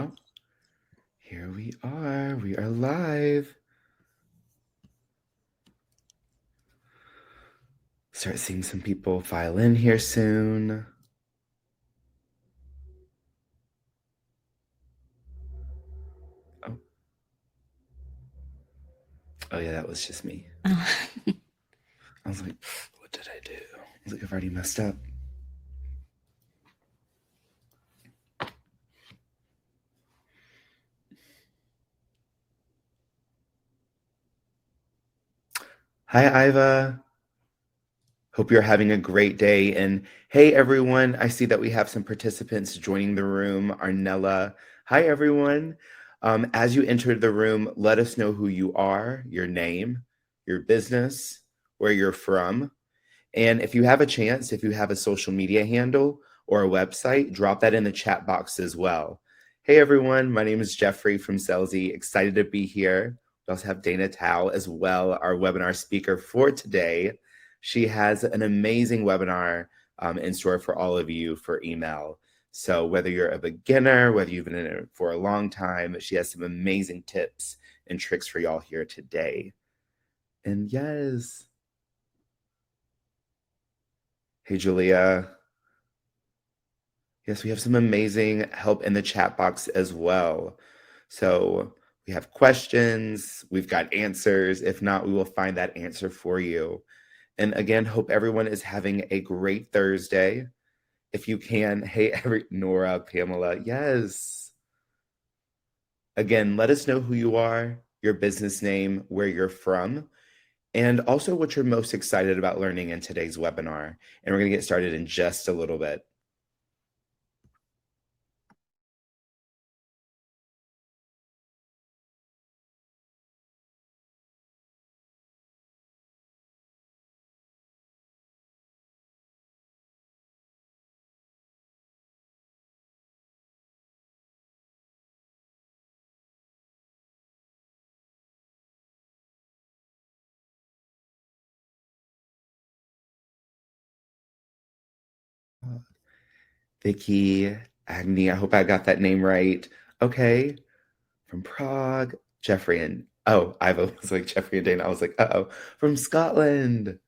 Oh, here we are. We are live. Start seeing some people file in here soon. Oh, oh yeah, that was just me. Oh. I was like, what did I do? I was like, I've already messed up. Hi, Iva. Hope you're having a great day. And hey, everyone, I see that we have some participants joining the room. Arnella. Hi, everyone. As you entered the room, let us know who you are, your name, your business, where you're from. And if you have a chance, if you have a social media handle or a website, drop that in the chat box as well. Hey everyone, my name is Jeffrey from Selzy. Excited to be here. We also have Dana Tao as well, our webinar speaker for today. She has an amazing webinar in store for all of you for email. So whether you're a beginner, whether you've been in it for a long time, she has some amazing tips and tricks for y'all here today. And yes, hey Julia. Yes, we have some amazing help in the chat box as well. So we have questions, we've got answers. If not, we will find that answer for you. And again, hope everyone is having a great Thursday. If you can, hey, Nora, Pamela, yes. Again, let us know who you are, your business name, where you're from, and also what you're most excited about learning in today's webinar. And we're going to get started in just a little bit. Vicky, Agni, I hope I got that name right. Okay, from Prague, Jeffrey and Iva was like Jeffrey and Dana. I was like, uh-oh, from Scotland,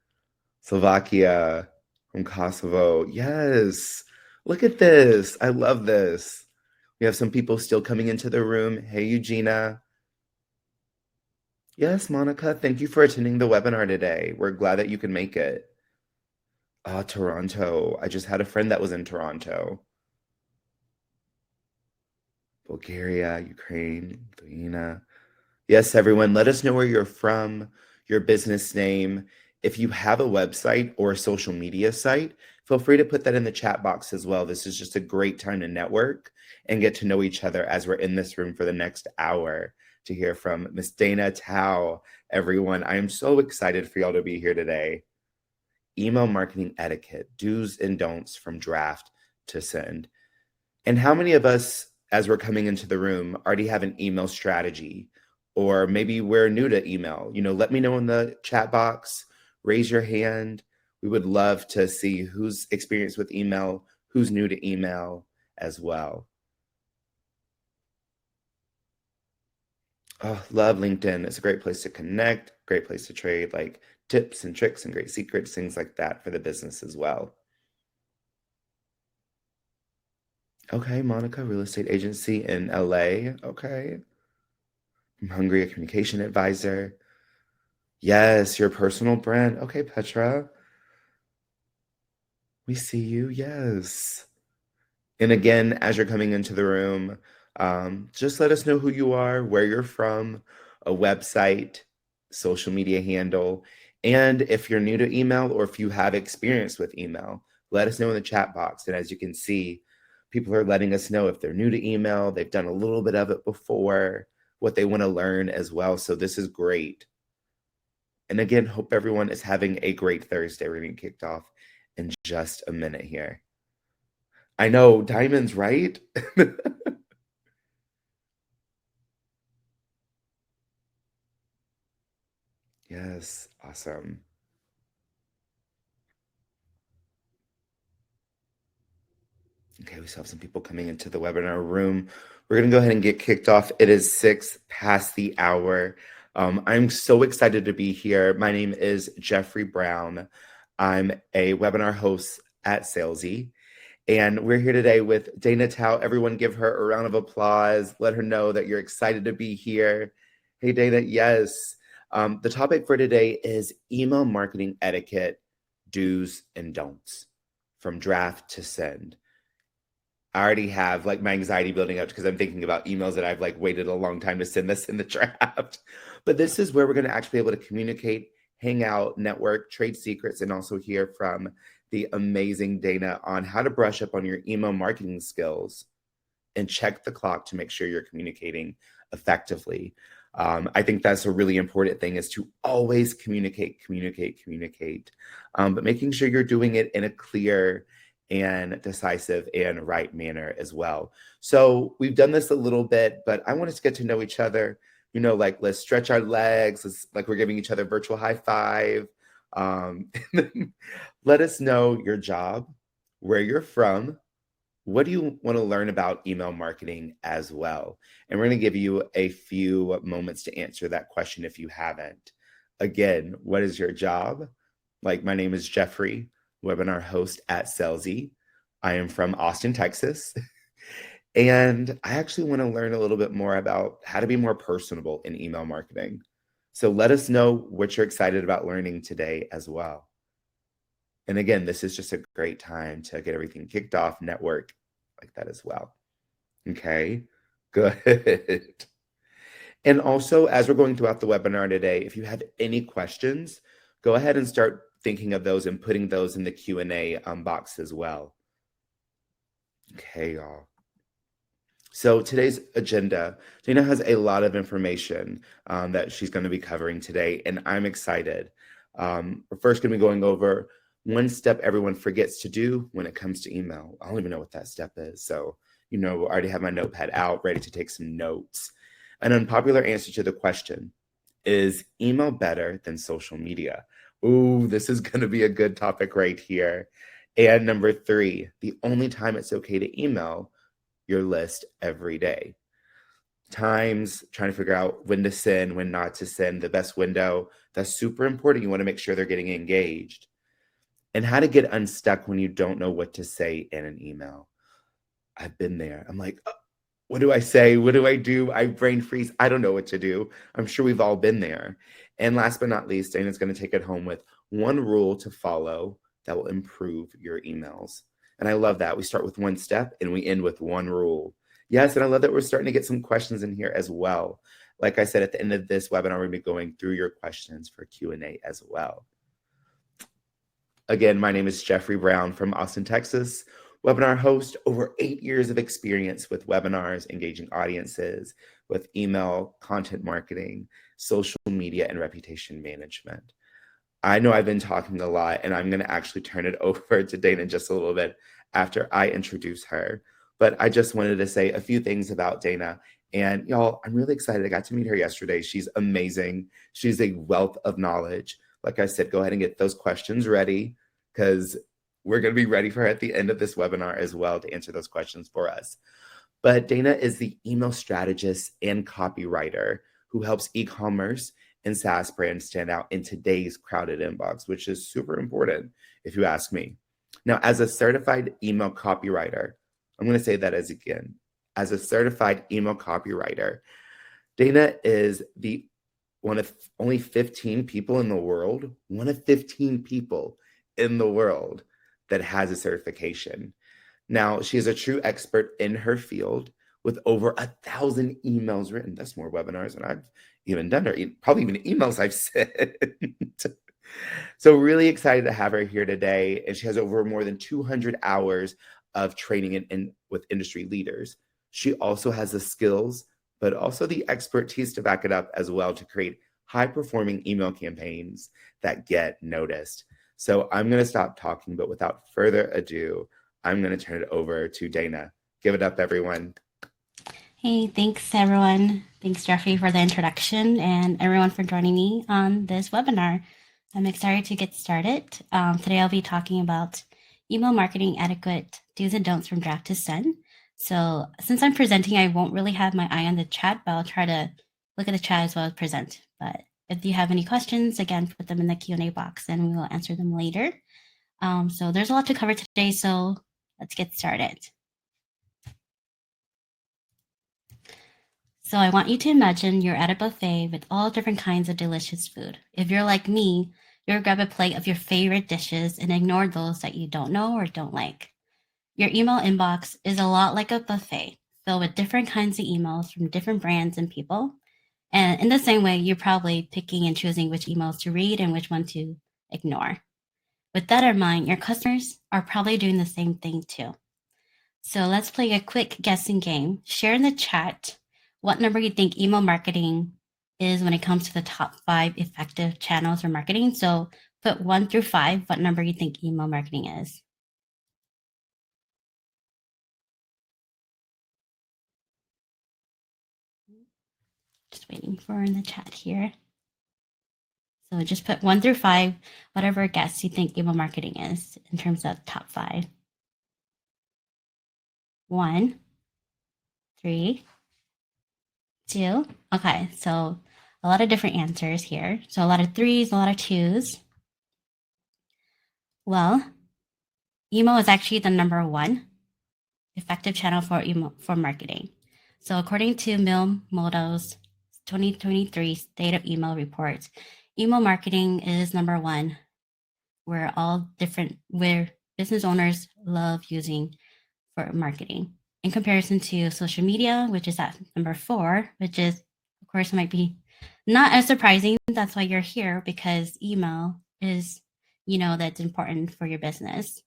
Slovakia, from Kosovo. Yes, look at this. I love this. We have some people still coming into the room. Hey, Eugenia. Yes, Monica, thank you for attending the webinar today. We're glad that you can make it. Toronto. I just had a friend that was in Toronto. Bulgaria, Ukraine, Lithuania. Yes, everyone, let us know where you're from, your business name. If you have a website or a social media site, feel free to put that in the chat box as well. This is just a great time to network and get to know each other as we're in this room for the next hour to hear from Miss Dana Tao. Everyone, I am so excited for y'all to be here today. Email marketing etiquette, do's and don'ts from draft to send. And how many of us, as we're coming into the room, already have an email strategy? Or maybe we're new to email. Let me know in the chat box, raise your hand. We would love to see who's experienced with email, who's new to email as well. Oh, love LinkedIn. It's a great place to connect, great place to trade like tips and tricks and great secrets, things like that for the business as well. Okay, Monica, real estate agency in LA. Okay. I'm Hungry, a communication advisor. Yes, your personal brand. Okay, Petra, we see you. Yes. And again, as you're coming into the room, just let us know who you are, where you're from, a website, social media handle. And if you're new to email or if you have experience with email, let us know in the chat box. And as you can see, people are letting us know if they're new to email, they've done a little bit of it before, what they want to learn as well. So this is great. And again, hope everyone is having a great Thursday. We're getting kicked off in just a minute here. I know, diamonds, right? Yes, awesome. Okay, we still have some people coming into the webinar room. We're going to go ahead and get kicked off. It is 6 past the hour. I'm so excited to be here. My name is Jeffrey Brown. I'm a webinar host at Salesy. And we're here today with Dana Tao. Everyone give her a round of applause. Let her know that you're excited to be here. Hey, Dana, yes. The topic for today is email marketing etiquette, do's and don'ts, from draft to send. I already have like my anxiety building up because I'm thinking about emails that I've like waited a long time to send this in the draft. But this is where we're going to actually be able to communicate, hang out, network, trade secrets, and also hear from the amazing Dana on how to brush up on your email marketing skills and check the clock to make sure you're communicating effectively. I think that's a really important thing, is to always communicate, but making sure you're doing it in a clear and decisive and right manner as well. So we've done this a little bit, but I want us to get to know each other. You know, like, let's stretch our legs. Let's, like, we're giving each other virtual high five. Let us know your job, where you're from, what do you want to learn about email marketing as well? And we're going to give you a few moments to answer that question if you haven't. Again, what is your job? Like, my name is Jeffrey, webinar host at Salesy. I am from Austin, Texas. And I actually want to learn a little bit more about how to be more personable in email marketing. So let us know what you're excited about learning today as well. And again, this is just a great time to get everything kicked off, network like that as well. Okay, good. And also, as we're going throughout the webinar today, if you have any questions, go ahead and start thinking of those and putting those in the Q&A box as well. Okay, y'all. So today's agenda, Dana has a lot of information that she's going to be covering today, and I'm excited. We're first going to be going over one step everyone forgets to do when it comes to email. I don't even know what that step is. So, you know, I already have my notepad out, ready to take some notes. An unpopular answer to the question, is email better than social media? Ooh, this is going to be a good topic right here. And number 3, the only time it's okay to email your list every day. Times, trying to figure out when to send, when not to send, the best window. That's super important. You want to make sure they're getting engaged. And how to get unstuck when you don't know what to say in an email. I've been there. I'm like, what do I say? What do I do? I brain freeze. I don't know what to do. I'm sure we've all been there. And last but not least, Dana's going to take it home with one rule to follow that will improve your emails. And I love that. We start with one step and we end with one rule. Yes, and I love that we're starting to get some questions in here as well. Like I said, at the end of this webinar, we're going to be going through your questions for Q&A as well. Again, my name is Jeffrey Brown from Austin, Texas, webinar host, over 8 years of experience with webinars, engaging audiences, with email, content marketing, social media, and reputation management. I know I've been talking a lot, and I'm going to actually turn it over to Dana in just a little bit after I introduce her. But I just wanted to say a few things about Dana. And y'all, I'm really excited. I got to meet her yesterday. She's amazing. She's a wealth of knowledge. Like I said, go ahead and get those questions ready, because we're going to be ready for her at the end of this webinar as well to answer those questions for us. But Dana is the email strategist and copywriter who helps e-commerce and SaaS brands stand out in today's crowded inbox, which is super important if you ask me. Now, as a certified email copywriter, I'm going to say that again. As a certified email copywriter, Dana is the one of only 15 people in the world, one of 15 people in the world that has a certification. Now, she is a true expert in her field with over 1,000 emails written. That's more webinars than I've even done, or probably even emails I've sent. So really excited to have her here today. And she has over more than 200 hours of training with industry leaders. She also has the skills, but also the expertise to back it up as well, to create high-performing email campaigns that get noticed. So I'm going to stop talking, but without further ado, I'm going to turn it over to Dana. Give it up, everyone. Hey, thanks everyone. Thanks, Jeffrey, for the introduction, and everyone for joining me on this webinar. I'm excited to get started. Today I'll be talking about email marketing etiquette do's and don'ts from draft to send. So since I'm presenting, I won't really have my eye on the chat, but I'll try to look at the chat as well as present. But if you have any questions, again, put them in the Q&A box and we will answer them later. So there's a lot to cover today, so let's get started. So I want you to imagine you're at a buffet with all different kinds of delicious food. If you're like me, you'll grab a plate of your favorite dishes and ignore those that you don't know or don't like. Your email inbox is a lot like a buffet, filled with different kinds of emails from different brands and people. And in the same way, you're probably picking and choosing which emails to read and which one to ignore. With that in mind, your customers are probably doing the same thing too. So let's play a quick guessing game. Share in the chat what number you think email marketing is when it comes to the top 5 effective channels for marketing. So put 1 through 5, what number you think email marketing is. Just waiting for in the chat here. So just put 1 through 5, whatever guess you think email marketing is in terms of top 5. 1, 3, 2. Okay, so a lot of different answers here. So a lot of 3s, a lot of 2s. Well, email is actually the number 1 effective channel for email for marketing. So according to Milmodo's 2023 State of Email Report, email marketing is number 1 where business owners love using for marketing. In comparison to social media, which is at number 4, which is, of course, might be not as surprising. That's why you're here, because email is, that's important for your business.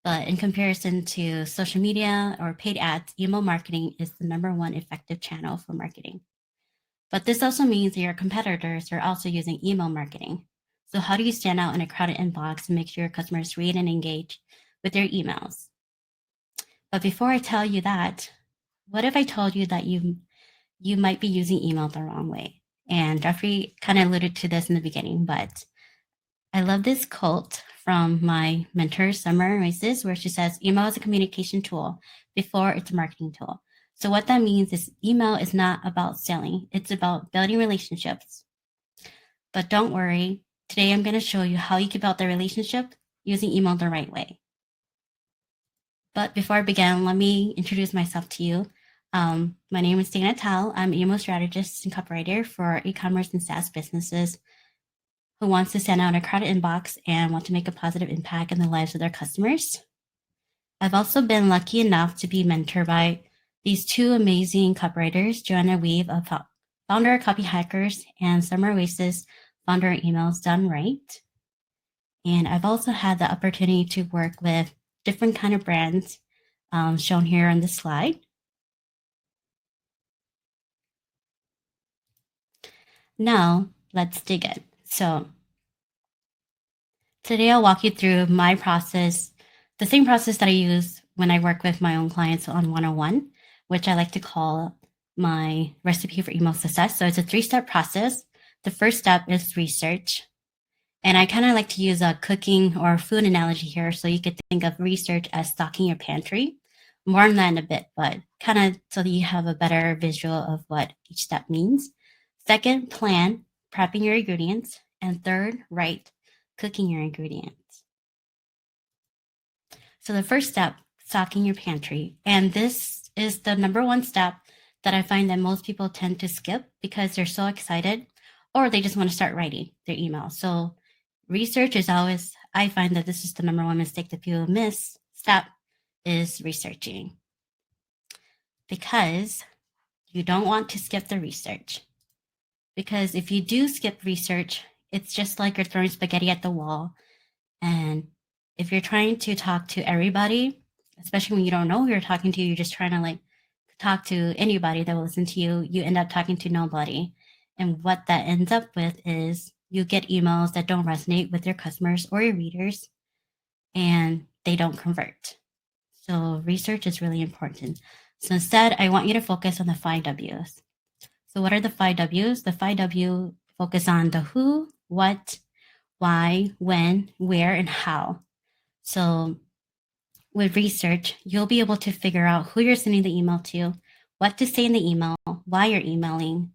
But in comparison to social media or paid ads, email marketing is the number 1 effective channel for marketing. But this also means that your competitors are also using email marketing. So how do you stand out in a crowded inbox and make sure your customers read and engage with your emails? But before I tell you that, what if I told you that you might be using email the wrong way? And Jeffrey kind of alluded to this in the beginning, but I love this quote from my mentor, Summer Races, where she says, email is a communication tool before it's a marketing tool. So what that means is email is not about selling. It's about building relationships. But don't worry, today I'm going to show you how you can build the relationship using email the right way. But before I begin, let me introduce myself to you. My name is Dana Tal. I'm an email strategist and copywriter for e-commerce and SaaS businesses who wants to stand out in a crowded inbox and want to make a positive impact in the lives of their customers. I've also been lucky enough to be mentored by these 2 amazing copywriters, Joanna Weave, founder of Copy Hackers, and Summer Oasis, founder of Emails Done Right. And I've also had the opportunity to work with different kind of brands shown here on the slide. Now, let's dig in. So today I'll walk you through my process, the same process that I use when I work with my own clients on 101, which I like to call my recipe for email success. So it's a 3-step process. The first step is research. And I kind of like to use a cooking or food analogy here. So you could think of research as stocking your pantry. More on that in a bit, but kind of so that you have a better visual of what each step means. Second, plan, prepping your ingredients. And third, write, cooking your ingredients. So the first step, stocking your pantry. And this is the number 1 step that I find that most people tend to skip because they're so excited or they just want to start writing their email. So research is always, I find that this is the number 1 mistake that people miss. Step is researching, because you don't want to skip the research. Because if you do skip research, it's just like you're throwing spaghetti at the wall. And if you're trying to talk to everybody, especially when you don't know who you're talking to, you're just trying to talk to anybody that will listen to you, you end up talking to nobody. And what that ends up with is you get emails that don't resonate with your customers or your readers, and they don't convert. So research is really important. So instead, I want you to focus on the 5 W's. So what are the 5 W's? The 5 W focus on the who, what, why, when, where, and how. So with research, you'll be able to figure out who you're sending the email to, what to say in the email, why you're emailing,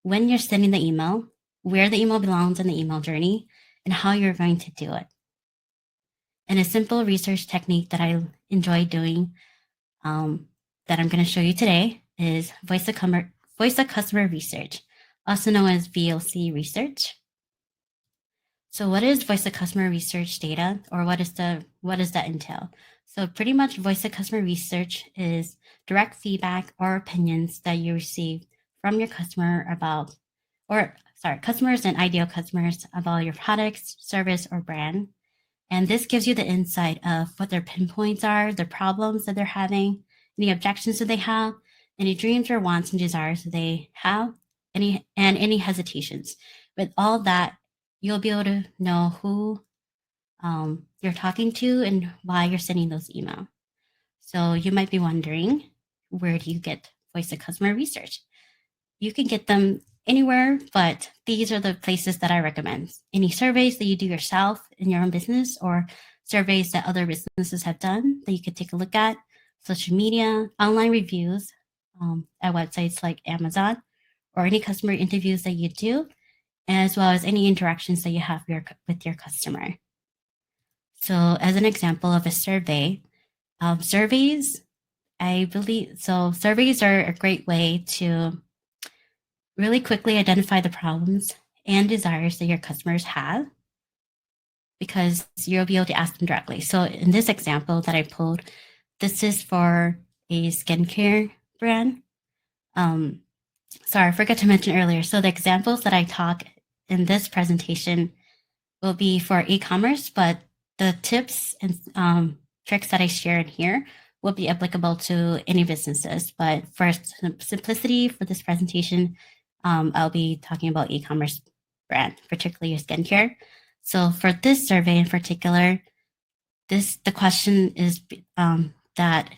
when you're sending the email, where the email belongs in the email journey, and how you're going to do it. And a simple research technique that I enjoy doing that I'm going to show you today is voice of customer research, also known as VOC research. So what is voice of customer research data, or what does that entail? So pretty much voice of customer research is direct feedback or opinions that you receive from your customer about, customers and ideal customers about your products, service, or brand. And this gives you the insight of what their pinpoints are, the problems that they're having, any objections that they have, any dreams or wants and desires that they have, any hesitations. With all that, you'll be able to know who you're talking to and why you're sending those emails. So you might be wondering, where do you get voice of customer research? You can get them anywhere, but these are the places that I recommend. Any surveys that you do yourself in your own business, or surveys that other businesses have done that you could take a look at, social media, online reviews at websites like Amazon, or any customer interviews that you do, as well as any interactions that you have with your customer. So as an example of a survey, surveys are a great way to really quickly identify the problems and desires that your customers have, because you'll be able to ask them directly. So in this example that I pulled, this is for a skincare brand. Sorry, I forgot to mention earlier. So the examples that I talk in this presentation will be for e-commerce, but the tips and tricks that I share in here will be applicable to any businesses. But for simplicity for this presentation, I'll be talking about e-commerce brand, particularly your skincare. So for this survey in particular, the question is that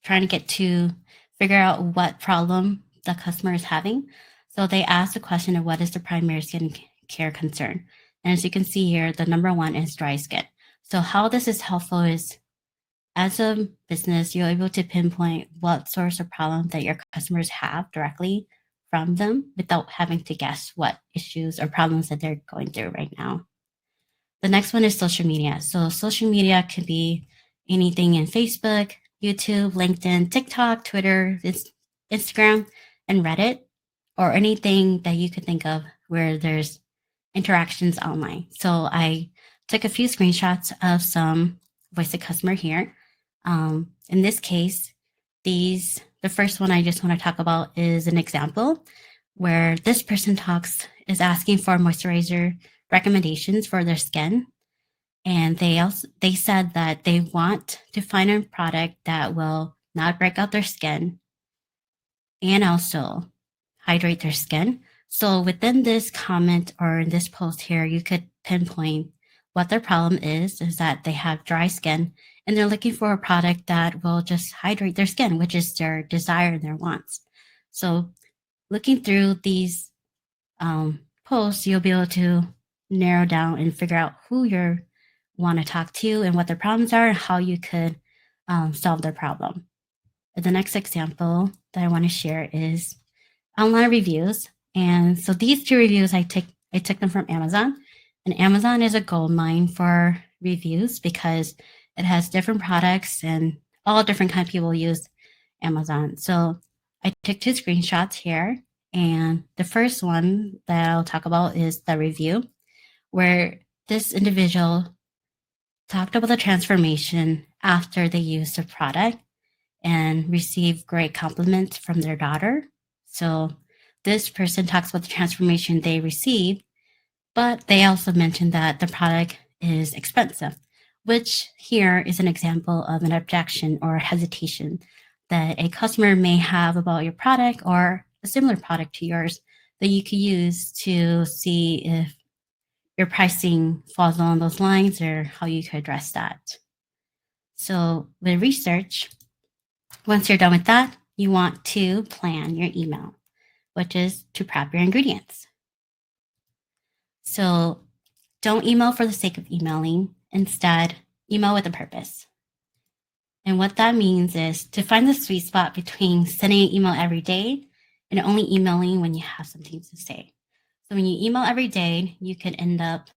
trying to get to figure out what problem the customer is having. So they ask the question of what is the primary skincare concern. And as you can see here, the number one is dry skin. So how this is helpful is, as a business, you're able to pinpoint what source of problem that your customers have directly from them without having to guess what issues or problems that they're going through right now. The next one is social media. So social media could be anything in Facebook, YouTube, LinkedIn, TikTok, Twitter, Instagram, and Reddit, or anything that you could think of where there's interactions online. So I took a few screenshots of some voice of customer here. In this case, the first one I just want to talk about is an example where this person is asking for moisturizer recommendations for their skin. And they said that they want to find a product that will not break out their skin and also hydrate their skin. So within this comment or in this post here, you could pinpoint what their problem is that they have dry skin and they're looking for a product that will just hydrate their skin, which is their desire and their wants. So looking through these posts, you'll be able to narrow down and figure out who you want to talk to and what their problems are and how you could solve their problem. The next example that I want to share is online reviews. And so these two reviews, I took them from Amazon. And Amazon is a gold mine for reviews because it has different products and all different kind of people use Amazon. So I took two screenshots here. And the first one that I'll talk about is the review, where this individual talked about the transformation after they used the product and received great compliments from their daughter. So this person talks about the transformation they received, but they also mentioned that the product is expensive, which here is an example of an objection or hesitation that a customer may have about your product or a similar product to yours that you could use to see if your pricing falls along those lines or how you could address that. So with research, once you're done with that, you want to plan your email, which is to prep your ingredients. So don't email for the sake of emailing. Instead, email with a purpose. And what that means is to find the sweet spot between sending an email every day and only emailing when you have something to say. So when you email every day, you could end up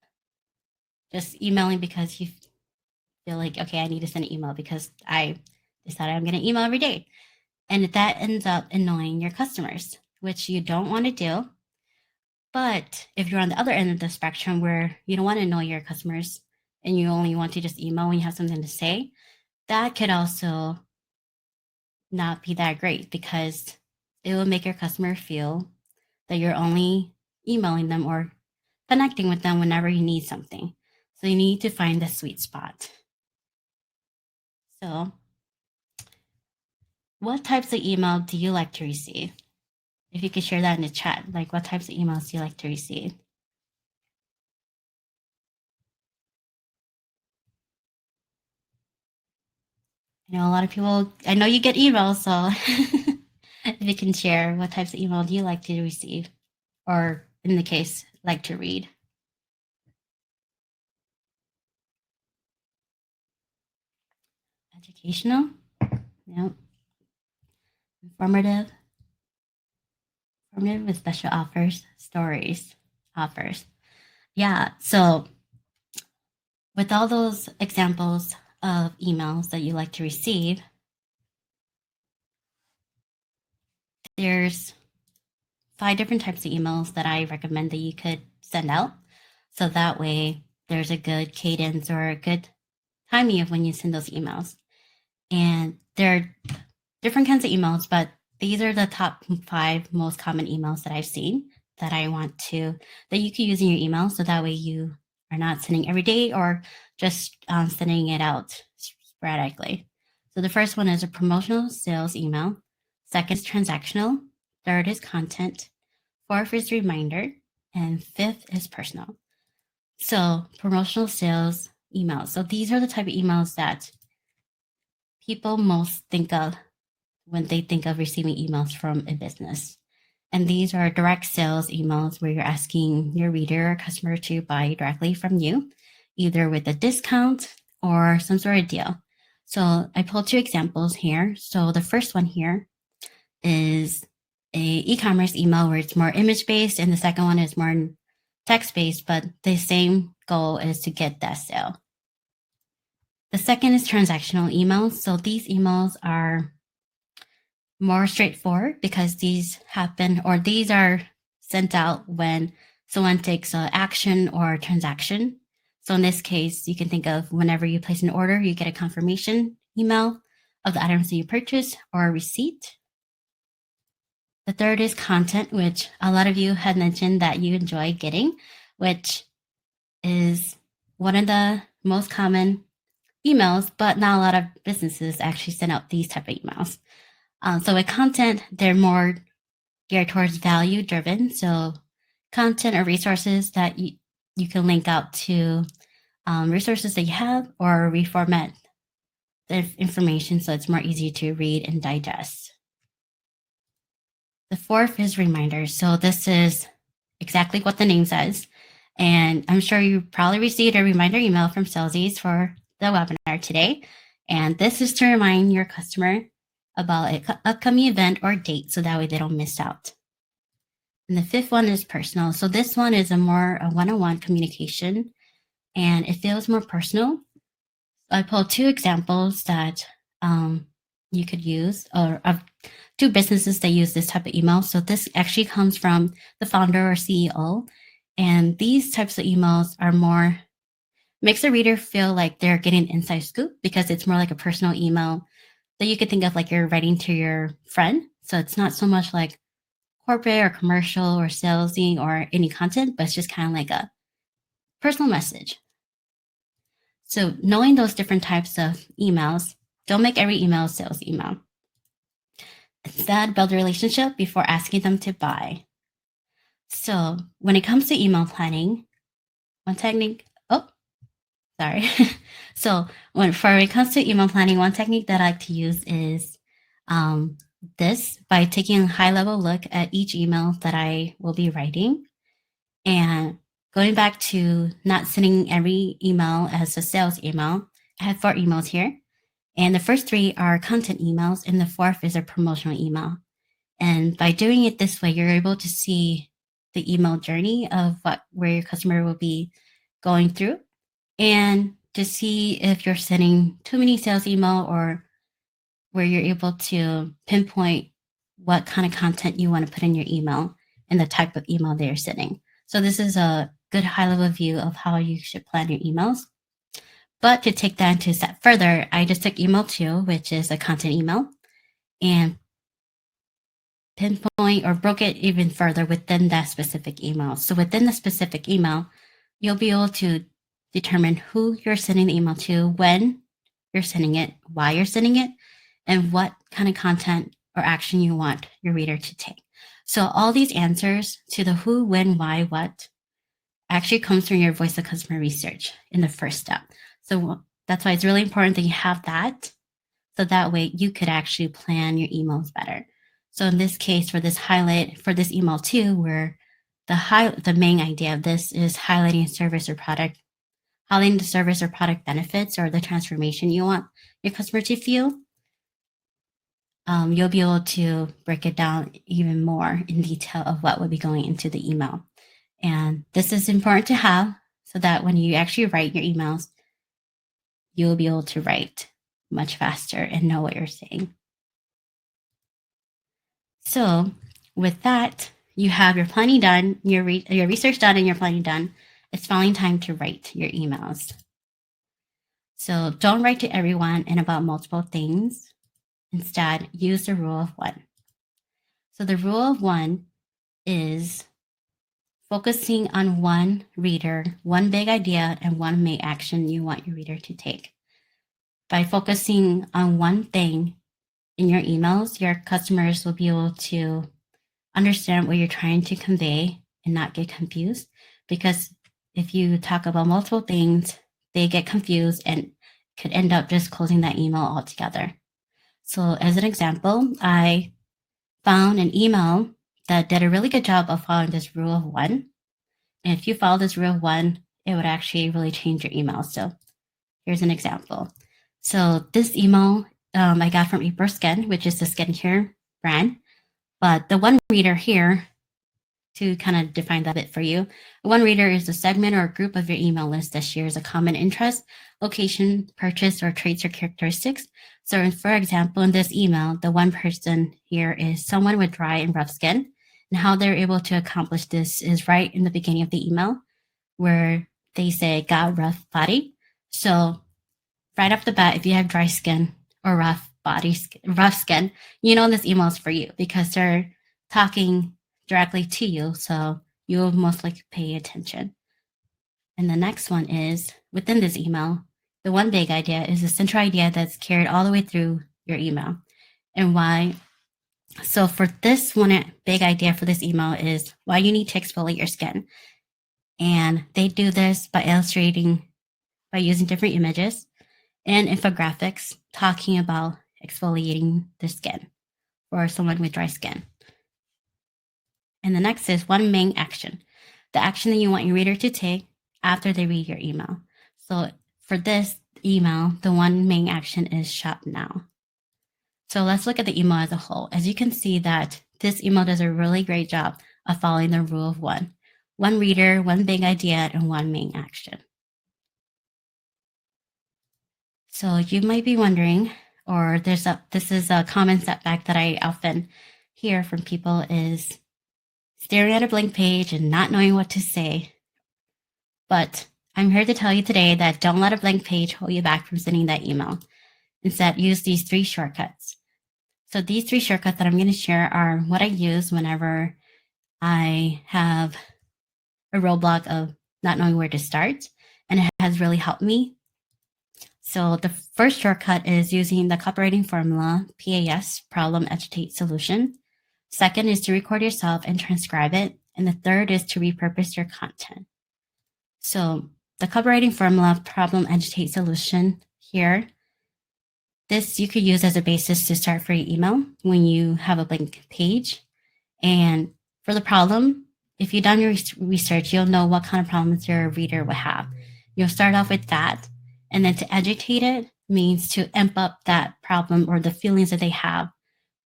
just emailing because you feel like, okay, I need to send an email because I decided I'm going to email every day. And that ends up annoying your customers, which you don't want to do. But if you're on the other end of the spectrum where you don't want to annoy your customers and you only want to just email when you have something to say, that could also not be that great because it will make your customer feel that you're only emailing them or connecting with them whenever you need something. So you need to find the sweet spot. So, what types of email do you like to receive? If you could share that in the chat, like what types of emails do you like to receive? I know a lot of people, I know you get emails, so if you can share what types of email do you like to receive, or in the case, like to read? Educational? No. Informative? Informative with special offers, stories, offers. Yeah, so with all those examples of emails that you like to receive, there's 5 different types of emails that I recommend that you could send out. So that way there's a good cadence or a good timing of when you send those emails. And there are different kinds of emails, but these are the top 5 most common emails that I've seen that I want to, that you can use in your email. So that way you are not sending every day or just sending it out sporadically. So the first one is a promotional sales email. Second is transactional. Third is content. Fourth is reminder. And fifth is personal. So promotional sales emails. So these are the type of emails that people most think of when they think of receiving emails from a business. And these are direct sales emails where you're asking your reader or customer to buy directly from you, either with a discount or some sort of deal. So I pulled 2 examples here. So the first one here is a e-commerce email where it's more image based, and the second one is more text based, but the same goal is to get that sale. The second is transactional emails. So these emails are more straightforward because these happen or these are sent out when someone takes an action or transaction. So in this case, you can think of whenever you place an order, you get a confirmation email of the items that you purchased or a receipt. The third is content, which a lot of you had mentioned that you enjoy getting, which is one of the most common emails, but not a lot of businesses actually send out these type of emails. So with content, they're more geared towards value driven. So content or resources that you can link out to resources that you have or reformat the information so it's more easy to read and digest. The fourth is reminders. So this is exactly what the name says. And I'm sure you probably received a reminder email from Salesies for the webinar today. And this is to remind your customer about an upcoming event or date so that way they don't miss out. And the fifth one is personal. So this one is a one-on-one communication and it feels more personal. I pulled 2 examples that you could use or of 2 businesses that use this type of email. So this actually comes from the founder or CEO. And these types of emails are more, makes the reader feel like they're getting an inside scoop because it's more like a personal email that you could think of like you're writing to your friend. So it's not so much like corporate or commercial or salesy or any content, but it's just kind of like a personal message. So knowing those different types of emails, don't make every email a sales email. Instead, build a relationship before asking them to buy. So when it comes to email planning, one technique, sorry. So when it comes to email planning, one technique that I like to use is this by taking a high level look at each email that I will be writing and going back to not sending every email as a sales email I have 4 emails here. And the first 3 are content emails, and the fourth is a promotional email. And by doing it this way, you're able to see the email journey of where your customer will be going through, and to see if you're sending too many sales email, or where you're able to pinpoint what kind of content you want to put in your email and the type of email they're sending. So this is a good high level view of how you should plan your emails. But to take that into a step further, I just took email 2, which is a content email, and pinpoint or broke it even further within that specific email. So within the specific email, you'll be able to determine who you're sending the email to, when you're sending it, why you're sending it, and what kind of content or action you want your reader to take. So all these answers to the who, when, why, what actually comes from your voice of customer research in the first step. So that's why it's really important that you have that, so that way you could actually plan your emails better. So in this case, for this highlight, for this email 2, where the main idea of this is highlighting service or product, highlighting the service or product benefits or the transformation you want your customer to feel, you'll be able to break it down even more in detail of what would be going into the email. And this is important to have, so that when you actually write your emails, you'll be able to write much faster and know what you're saying. So with that, you have your planning done, your research done, and your planning done. It's finally time to write your emails. So don't write to everyone and about multiple things. Instead, use the rule of 1. So the rule of 1 is focusing on one reader, one big idea, and one main action you want your reader to take. By focusing on one thing in your emails, your customers will be able to understand what you're trying to convey and not get confused. Because if you talk about multiple things, they get confused and could end up just closing that email altogether. So as an example, I found an email that did a really good job of following this rule of 1. And if you follow this rule of 1, it would actually really change your email. So here's an example. So this email I got from April Skin, which is the skincare brand. But the one reader here, to kind of define that a bit for you, one reader is a segment or a group of your email list that shares a common interest, location, purchase, or traits or characteristics. So for example, in this email, the one person here is someone with dry and rough skin. And how they're able to accomplish this is right in the beginning of the email, where they say, got rough body. So right off the bat, if you have dry skin or rough skin, you know this email is for you, because they're talking directly to you. So you will most likely pay attention. And the next one is, within this email, the one big idea is a central idea that's carried all the way through your email. And why? So for this one big idea for this email is why you need to exfoliate your skin. And they do this by using different images and infographics talking about exfoliating the skin for someone with dry skin. And the next is one main action, the action that you want your reader to take after they read your email. So for this email, the one main action is shop now. So let's look at the email as a whole. As you can see that this email does a really great job of following the rule of 1. One reader, one big idea, and one main action. So you might be wondering, or this is a common setback that I often hear from people, is staring at a blank page and not knowing what to say. But I'm here to tell you today that don't let a blank page hold you back from sending that email. Instead, use these 3 shortcuts. So these 3 shortcuts that I'm going to share are what I use whenever I have a roadblock of not knowing where to start, and it has really helped me. So the first shortcut is using the copywriting formula, PAS, problem, agitate, solution. Second is to record yourself and transcribe it. And the third is to repurpose your content. So the copywriting formula, problem, agitate, solution here, this you could use as a basis to start for your email when you have a blank page. And for the problem, if you've done your research, you'll know what kind of problems your reader would have. You'll start off with that. And then to educate it means to amp up that problem or the feelings that they have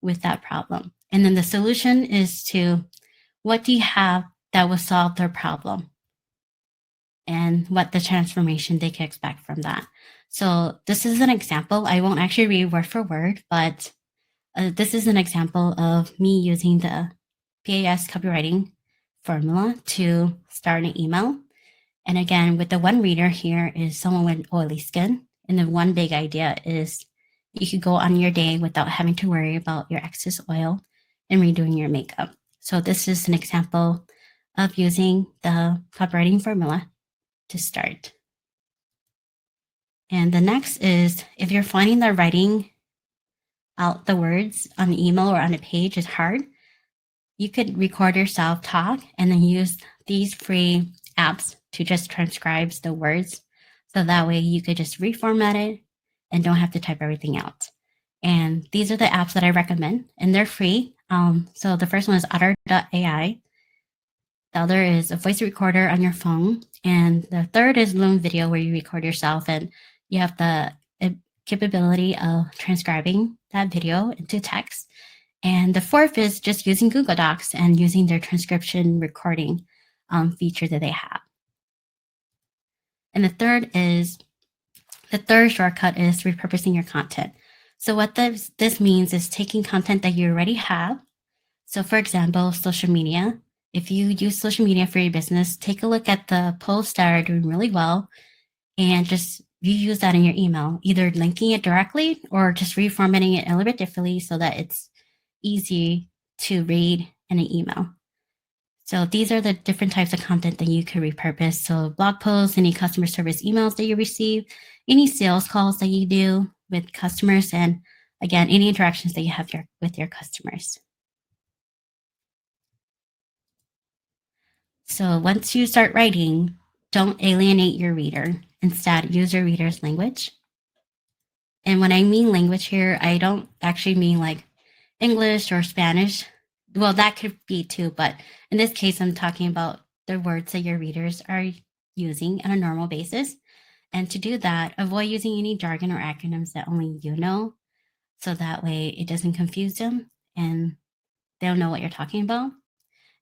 with that problem. And then the solution is to what do you have that will solve their problem and what the transformation they can expect from that. So this is an example. I won't actually read word for word, but this is an example of me using the PAS copywriting formula to start an email. And again, with the one reader here is someone with oily skin. And the one big idea is you could go on your day without having to worry about your excess oil and redoing your makeup. So this is an example of using the copywriting formula to start. And the next is if you're finding that writing out the words on the email or on a page is hard, you could record yourself talk and then use these free apps to just transcribe the words. So that way you could just reformat it and don't have to type everything out. And these are the apps that I recommend, and they're free. So the first one is otter.ai. The other is a voice recorder on your phone. And the third is Loom Video, where you record yourself and you have the capability of transcribing that video into text. And the fourth is just using Google Docs and using their transcription recording feature that they have. And the third shortcut is repurposing your content. So what this means is taking content that you already have. So for example, social media. If you use social media for your business, take a look at the posts that are doing really well and just reuse that in your email, either linking it directly or just reformatting it a little bit differently so that it's easy to read in an email. So these are the different types of content that you could repurpose. So blog posts, any customer service emails that you receive, any sales calls that you do with customers, and again, any interactions that you have with your customers. So once you start writing, don't alienate your reader. Instead, use your reader's language. And when I mean language here, I don't actually mean like English or Spanish. Well, that could be too, but in this case, I'm talking about the words that your readers are using on a normal basis. And to do that, avoid using any jargon or acronyms that only you know, so that way it doesn't confuse them and they'll know what you're talking about.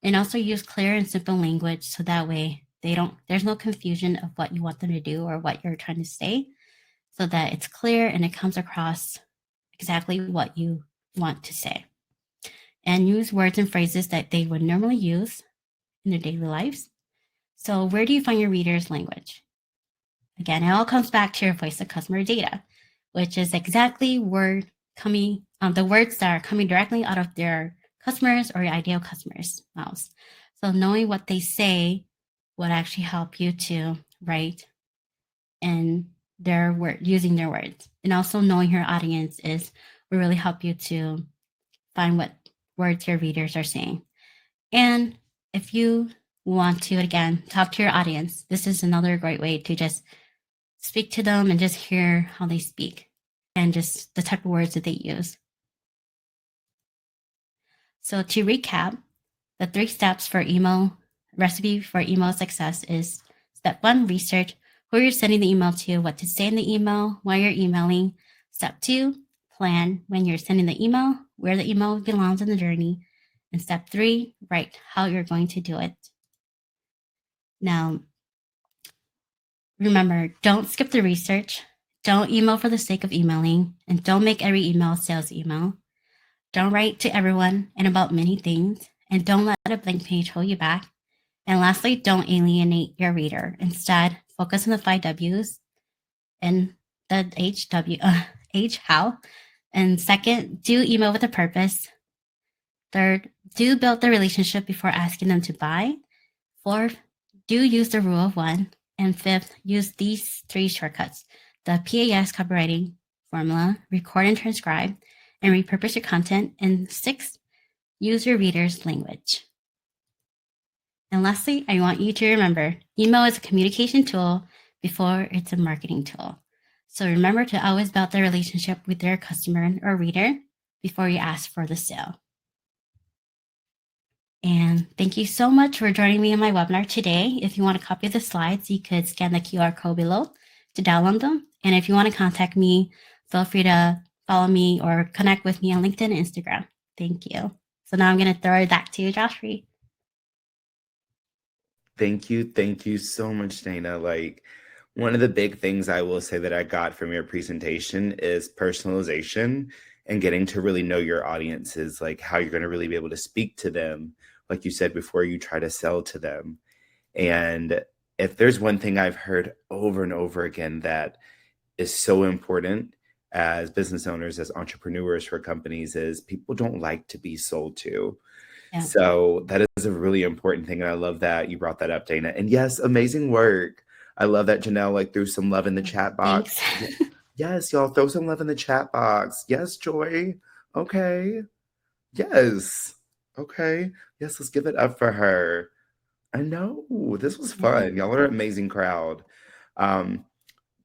And also use clear and simple language so that way there's no confusion of what you want them to do or what you're trying to say, so that it's clear and it comes across exactly what you want to say. And use words and phrases that they would normally use in their daily lives. So where do you find your reader's language? Again, it all comes back to your voice of customer data, which is exactly the words that are coming directly out of their customers or your ideal customers' mouths. So knowing what they say would actually help you to write in using their words. And also knowing your audience will really help you to find what words your readers are saying. And if you want to, again, talk to your audience, this is another great way to just speak to them and just hear how they speak and just the type of words that they use. So to recap, the 3 steps for recipe for email success is step 1, research who you're sending the email to, what to say in the email, why you're emailing. Step 2, plan when you're sending the email, where the email belongs in the journey. And step 3, write how you're going to do it. Now, remember, don't skip the research. Don't email for the sake of emailing, and don't make every email a sales email. Don't write to everyone and about many things, and don't let a blank page hold you back. And lastly, don't alienate your reader. Instead, focus on the 5 W's and the H, how. And second, do email with a purpose. Third, do build the relationship before asking them to buy. Fourth, do use the rule of 1. And fifth, use these 3 shortcuts: the PAS copywriting formula, record and transcribe, and repurpose your content. And 6th, use your reader's language. And lastly, I want you to remember, email is a communication tool before it's a marketing tool. So remember to always build the relationship with your customer or reader before you ask for the sale. And thank you so much for joining me in my webinar today. If you want a copy of the slides, you could scan the QR code below to download them. And if you want to contact me, feel free to follow me or connect with me on LinkedIn and Instagram. Thank you. So now I'm going to throw it back to you, Joffrey. Thank you so much, Dana. Like, one of the big things I will say that I got from your presentation is personalization and getting to really know your audiences, like how you're going to really be able to speak to them, like you said, before you try to sell to them. And if there's one thing I've heard over and over again that is so important as business owners, as entrepreneurs for companies, is people don't like to be sold to. Yeah. So that is a really important thing. And I love that you brought that up, Dana. And yes, amazing work. I love that Janelle like threw some love in the chat box. Thanks. Yes, y'all throw some love in the chat box. Yes, Joy. Okay. Yes. Okay. Yes, let's give it up for her. I know this was fun. Y'all are an amazing crowd. Um,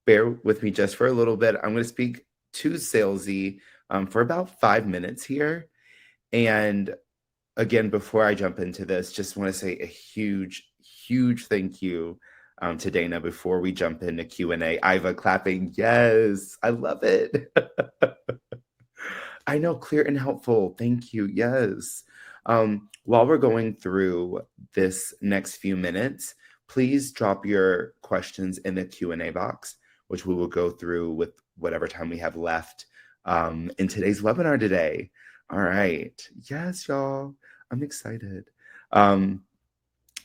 Bear with me just for a little bit. I'm going to speak to Salesy for about 5 minutes here. And again, before I jump into this, just want to say a huge thank you to Dana before we jump into Q&A. Iva clapping. Yes, I love it. I know, clear and helpful. Thank you. Yes. While we're going through this next few minutes, please drop your questions in the Q&A box, which we will go through with whatever time we have left in today's webinar today. All right. Yes, y'all. I'm excited.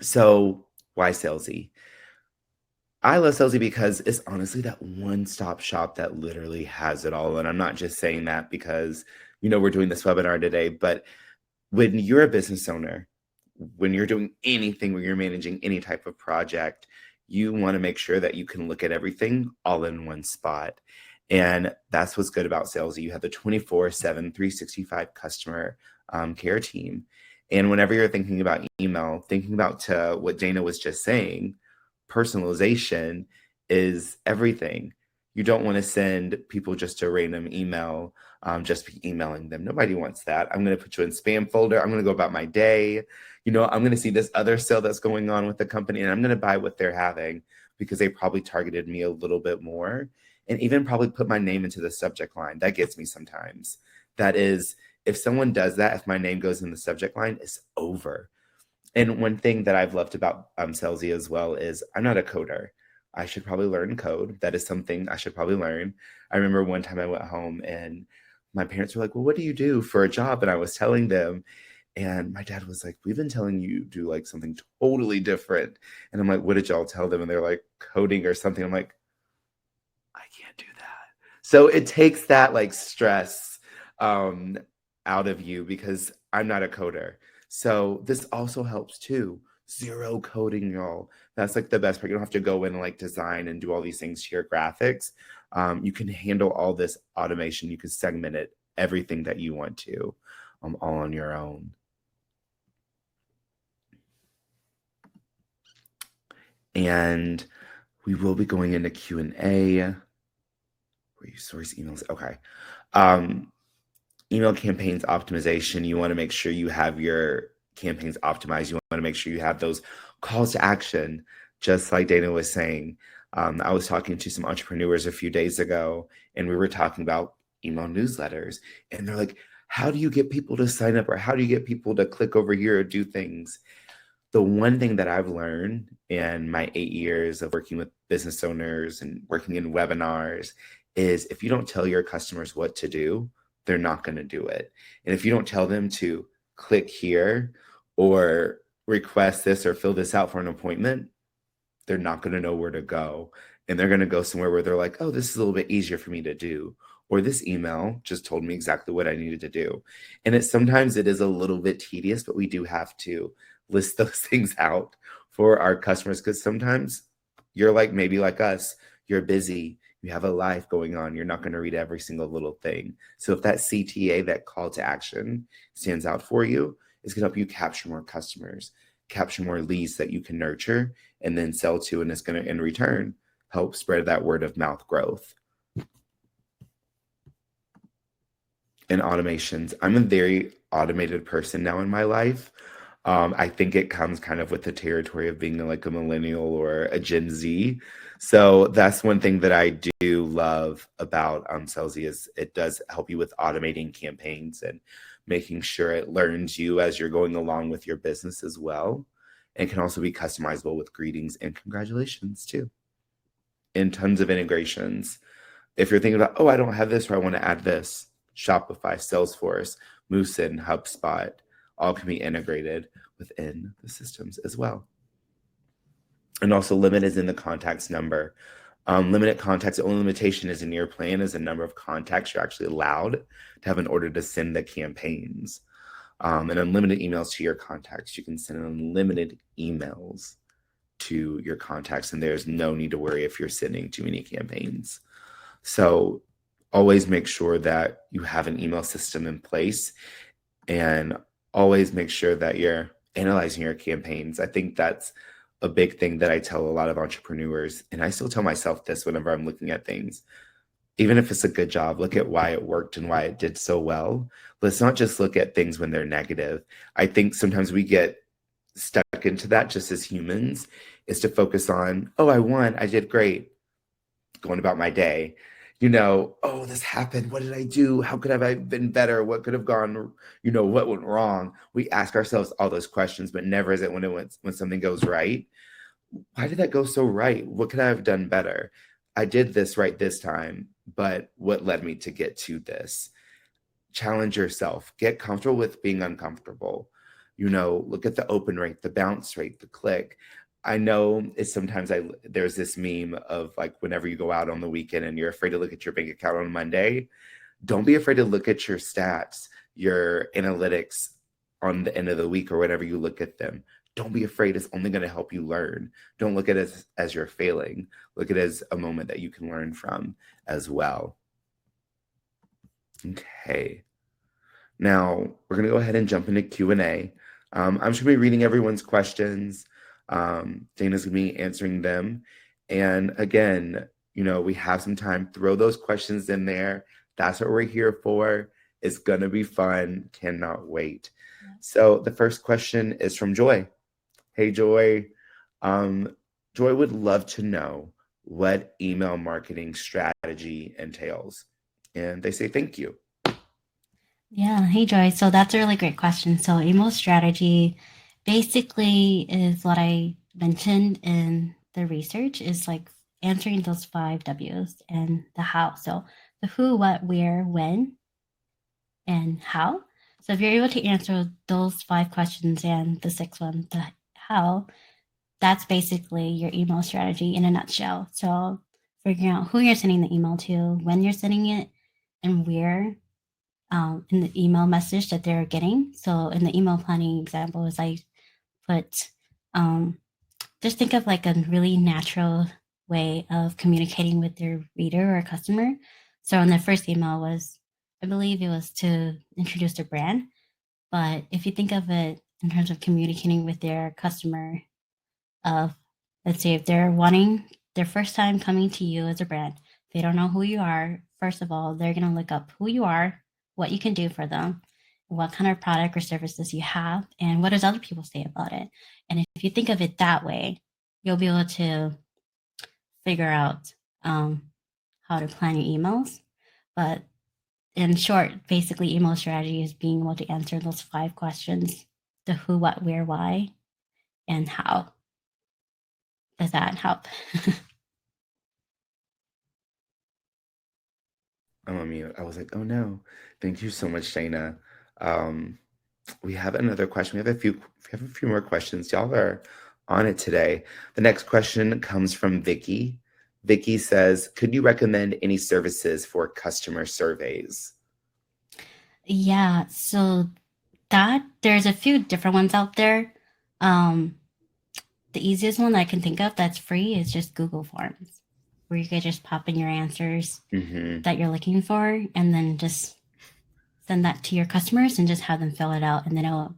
So why Salesy? I love Salesy because it's honestly that one-stop shop that literally has it all. And I'm not just saying that because, we're doing this webinar today, but when you're a business owner, when you're doing anything, when you're managing any type of project, you want to make sure that you can look at everything all in one spot. And that's what's good about Salesy. You have the 24/7, 365 customer care team. And whenever you're thinking about email, thinking about what Dana was just saying, personalization is everything. You don't want to send people just a random email, just be emailing them. Nobody wants that. I'm going to put you in spam folder. I'm going to go about my day. I'm going to see this other sale that's going on with the company, and I'm going to buy what they're having because they probably targeted me a little bit more and even probably put my name into the subject line. That gets me sometimes. That is, if someone does that, if my name goes in the subject line, it's over. And one thing that I've loved about Salesy as well is I'm not a coder. I should probably learn code. That is something I should probably learn. I remember one time I went home and my parents were like, well, what do you do for a job? And I was telling them, and my dad was like, we've been telling you to do like something totally different. And I'm like, what did y'all tell them? And they're like, coding or something. I'm like, I can't do that. So it takes that like stress out of you because I'm not a coder. So this also helps too. Zero coding, y'all. That's like the best part. You don't have to go in and like design and do all these things to your graphics. You can handle all this automation. You can segment it, everything that you want to, all on your own. And we will be going into Q&A. Where you source emails? Okay. Email campaigns optimization. You want to make sure you have your campaigns optimized. You want to make sure you have those calls to action, just like Dana was saying. I was talking to some entrepreneurs a few days ago, and we were talking about email newsletters. And they're like, how do you get people to sign up? Or how do you get people to click over here or do things? The one thing that I've learned in my 8 years of working with business owners and working in webinars is if you don't tell your customers what to do, they're not going to do it. And if you don't tell them to click here or request this or fill this out for an appointment, they're not going to know where to go. And they're going to go somewhere where they're like, oh, this is a little bit easier for me to do. Or this email just told me exactly what I needed to do. And sometimes it is a little bit tedious, but we do have to list those things out for our customers because sometimes you're like, maybe like us, you're busy, you have a life going on, you're not going to read every single little thing. So if that CTA, that call to action, stands out for you, it's going to help you capture more customers, capture more leads that you can nurture and then sell to, and it's going to, in return, help spread that word of mouth growth. And automations. I'm a very automated person now in my life. I think it comes kind of with the territory of being like a millennial or a Gen Z. So that's one thing that I do love about Celsi is it does help you with automating campaigns and making sure it learns you as you're going along with your business as well. And can also be customizable with greetings and congratulations too. And tons of integrations. If you're thinking about, oh, I don't have this or I want to add this, Shopify, Salesforce, Moosin, HubSpot, all can be integrated within the systems as well. And also limit is in the contacts number. Limited contacts, the only limitation is in your plan is the number of contacts you're actually allowed to have in order to send the campaigns. And unlimited emails to your contacts. You can send unlimited emails to your contacts, and there's no need to worry if you're sending too many campaigns. So always make sure that you have an email system in place and always make sure that you're analyzing your campaigns. I think that's a big thing that I tell a lot of entrepreneurs, and I still tell myself this whenever I'm looking at things. Even if it's a good job, look at why it worked and why it did so well. Let's not just look at things when they're negative. I think sometimes we get stuck into that just as humans, is to focus on, oh, I won, I did great, going about my day. Oh, this happened. What did I do? How could I have been better? What could have gone, what went wrong? We ask ourselves all those questions, but never is it when something goes right. Why did that go so right? What could I have done better? I did this right this time, but what led me to get to this? Challenge yourself. Get comfortable with being uncomfortable. Look at the open rate, the bounce rate, the click. I know it's sometimes there's this meme of like whenever you go out on the weekend and you're afraid to look at your bank account on Monday, don't be afraid to look at your stats, your analytics on the end of the week or whenever you look at them. Don't be afraid. It's only going to help you learn. Don't look at it as you're failing. Look at it as a moment that you can learn from as well. Okay. Now we're going to go ahead and jump into Q&A. I'm just going to be reading everyone's questions. Dana's going to be answering them. And again, we have some time. Throw those questions in there. That's what we're here for. It's going to be fun. Cannot wait. Yeah. So the first question is from Joy. Hey, Joy. Joy would love to know what email marketing strategy entails. And they say, thank you. Yeah. Hey, Joy. So that's a really great question. So email strategy basically is what I mentioned in the research is like answering those 5 W's and the how. So the who, what, where, when, and how. So if you're able to answer those 5 questions and the sixth one, the how, that's basically your email strategy in a nutshell. So figuring out who you're sending the email to, when you're sending it, and where in the email message that they're getting. So in the email planning example, is I put just think of like a really natural way of communicating with their reader or customer. So in the first email was, I believe it was to introduce their brand. But if you think of it in terms of communicating with their customer, of let's say if they're wanting their first time coming to you as a brand, they don't know who you are. First of all, they're going to look up who you are, what you can do for them, what kind of product or services you have, and what does other people say about it. And if you think of it that way, you'll be able to figure out how to plan your emails. But in short, basically, email strategy is being able to answer those 5 questions: the who, what, where, why, and how. Does that help? I'm on mute. I was like, oh no. Thank you so much, Dana. We have another question. We have a few more questions. Y'all are on it today. The next question comes from Vicky. Vicky says, could you recommend any services for customer surveys? Yeah, so there's a few different ones out there. The easiest one I can think of that's free is just Google Forms, where you could just pop in your answers that you're looking for and then just send that to your customers and just have them fill it out. And then it'll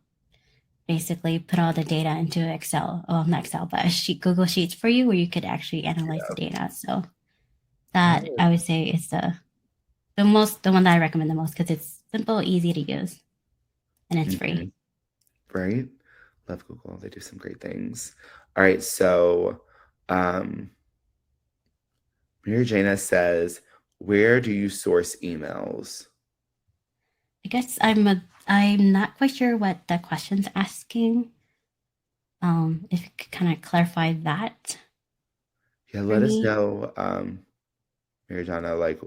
basically put all the data into Excel. Well, not Excel, but Google Sheets for you where you could actually analyze the data. So that I would say is the one that I recommend the most because it's simple, easy to use, and it's free. Right? Love Google. They do some great things. All right, so um, Mary Jana says, where do you source emails? I guess I'm not quite sure what the question's asking. If you could kind of clarify that Yeah, for let us me. know, Mary Jana, like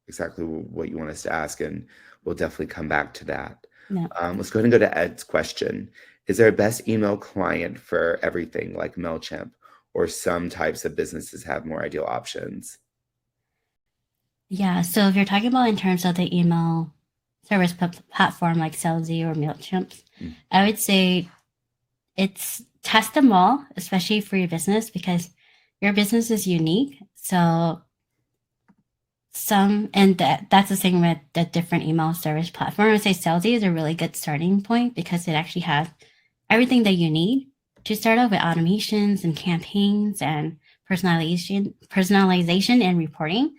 exactly what you want us to ask, and we'll definitely come back to that. No. Let's go ahead and go to Ed's question. Is there a best email client for everything like MailChimp, or some types of businesses have more ideal options? Yeah. So if you're talking about in terms of the email service platform like Salesy or Mailchimp, Mm, I would say it's test them all, especially for your business because your business is unique. So that's the thing with the different email service platform. I would say Salesy is a really good starting point because it actually has everything that you need to start off with automations and campaigns and personalization and reporting.